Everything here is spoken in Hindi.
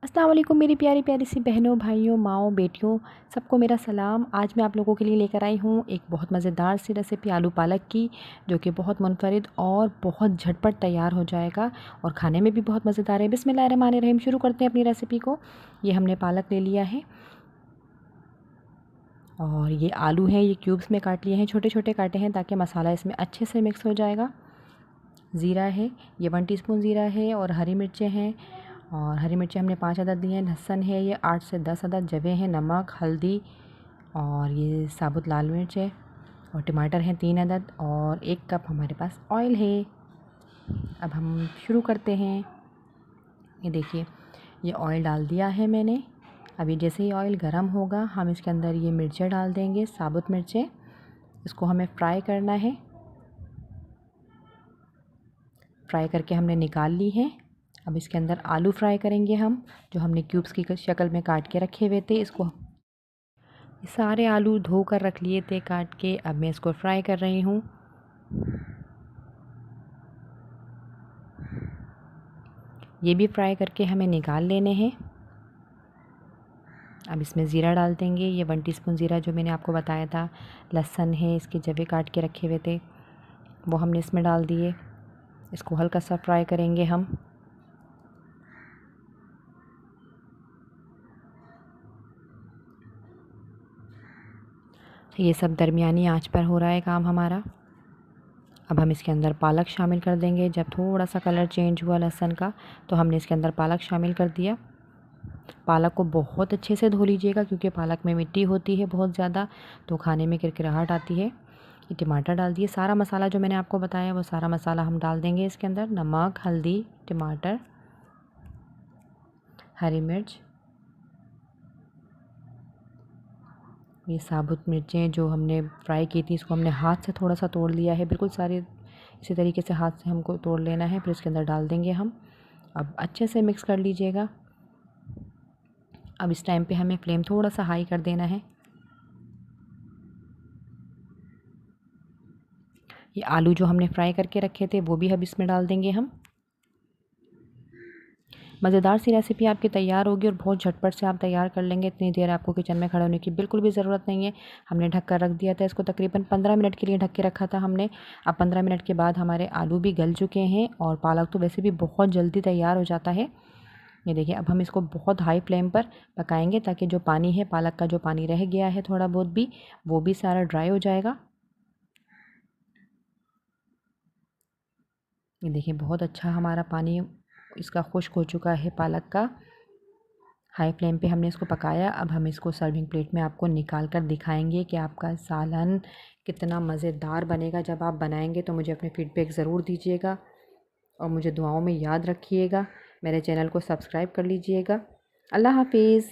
अस्सलाम वालेकुम मेरी प्यारी प्यारी सी बहनों, भाइयों, माँओं, बेटियों, सबको मेरा सलाम। आज मैं आप लोगों के लिए लेकर आई हूँ एक बहुत मज़ेदार सी रेसिपी आलू पालक की, जो कि बहुत मुनफरिद और बहुत झटपट तैयार हो जाएगा और खाने में भी बहुत मज़ेदार है। बिस्मिल्लाहिर्रहमानिर्रहीम। शुरू करते हैं अपनी रेसिपी को। ये हमने पालक ले लिया है और ये आलू हैं, ये क्यूब्स में काट लिए हैं, छोटे छोटे काटे हैं ताकि मसाला इसमें अच्छे से मिक्स हो जाएगा। ज़ीरा है, ये 1 टीस्पून ज़ीरा है और हरी मिर्चें हैं, और हरी मिर्चें हमने 5 अदद ली हैं। लहसुन है ये 8 से 10 अदद, जवे हैं, नमक, हल्दी और ये साबुत लाल मिर्च है, और टमाटर हैं 3 अदद, और 1 कप हमारे पास ऑयल है। अब हम शुरू करते हैं। ये देखिए, ये ऑयल डाल दिया है मैंने। अभी जैसे ही ऑयल गर्म होगा हम इसके अंदर ये मिर्चें डाल देंगे, साबुत मिर्चें। इसको हमें फ्राई करना है। फ्राई करके हमने निकाल ली है। अब इसके अंदर आलू फ्राई करेंगे हम, जो हमने क्यूब्स की शक्ल में काट के रखे हुए थे। इसको सारे आलू धोकर रख लिए थे काट के। अब मैं इसको फ्राई कर रही हूँ। ये भी फ्राई करके हमें निकाल लेने हैं। अब इसमें ज़ीरा डाल देंगे, ये 1 टीस्पून ज़ीरा जो मैंने आपको बताया था। लहसुन है, इसके जवे काट के रखे हुए थे, वो हमने इसमें डाल दिए। इसको हल्का सा फ्राई करेंगे हम। ये सब दरमियानी आंच पर हो रहा है काम हमारा। अब हम इसके अंदर पालक शामिल कर देंगे। जब थोड़ा सा कलर चेंज हुआ लहसुन का, तो हमने इसके अंदर पालक शामिल कर दिया। पालक को बहुत अच्छे से धो लीजिएगा, क्योंकि पालक में मिट्टी होती है बहुत ज़्यादा, तो खाने में किरकिराहट आती है। ये टमाटर डाल दिए। सारा मसाला जो मैंने आपको बताया वो सारा मसाला हम डाल देंगे इसके अंदर। नमक, हल्दी, टमाटर, हरी मिर्च, ये साबुत मिर्चें जो हमने फ्राई की थी, इसको हमने हाथ से थोड़ा सा तोड़ लिया है। बिल्कुल सारे इसी तरीके से हाथ से हमको तोड़ लेना है, फिर इसके अंदर डाल देंगे हम। अब अच्छे से मिक्स कर लीजिएगा। अब इस टाइम पे हमें फ्लेम थोड़ा सा हाई कर देना है। ये आलू जो हमने फ्राई करके रखे थे वो भी अब इसमें डाल देंगे हम। मज़ेदार सी रेसिपी आपकी तैयार होगी और बहुत झटपट से आप तैयार कर लेंगे। इतनी देर आपको किचन में खड़े होने की बिल्कुल भी ज़रूरत नहीं है। हमने ढक कर रख दिया था इसको, तकरीबन 15 मिनट के लिए ढक के रखा था हमने। अब 15 मिनट के बाद हमारे आलू भी गल चुके हैं और पालक तो वैसे भी बहुत जल्दी तैयार हो जाता है। ये देखिए, अब हम इसको बहुत हाई फ्लेम पर पकाएंगे ताकि जो पानी है, पालक का जो पानी रह गया है थोड़ा बहुत भी, वो भी सारा ड्राई हो जाएगा। ये देखिए, बहुत अच्छा हमारा पानी इसका खुश्क हो चुका है पालक का। हाई फ्लेम पे हमने इसको पकाया। अब हम इसको सर्विंग प्लेट में आपको निकाल कर दिखाएंगे कि आपका सालन कितना मज़ेदार बनेगा। जब आप बनाएंगे तो मुझे अपने फीडबैक ज़रूर दीजिएगा और मुझे दुआओं में याद रखिएगा। मेरे चैनल को सब्सक्राइब कर लीजिएगा। अल्लाह हाफिज़।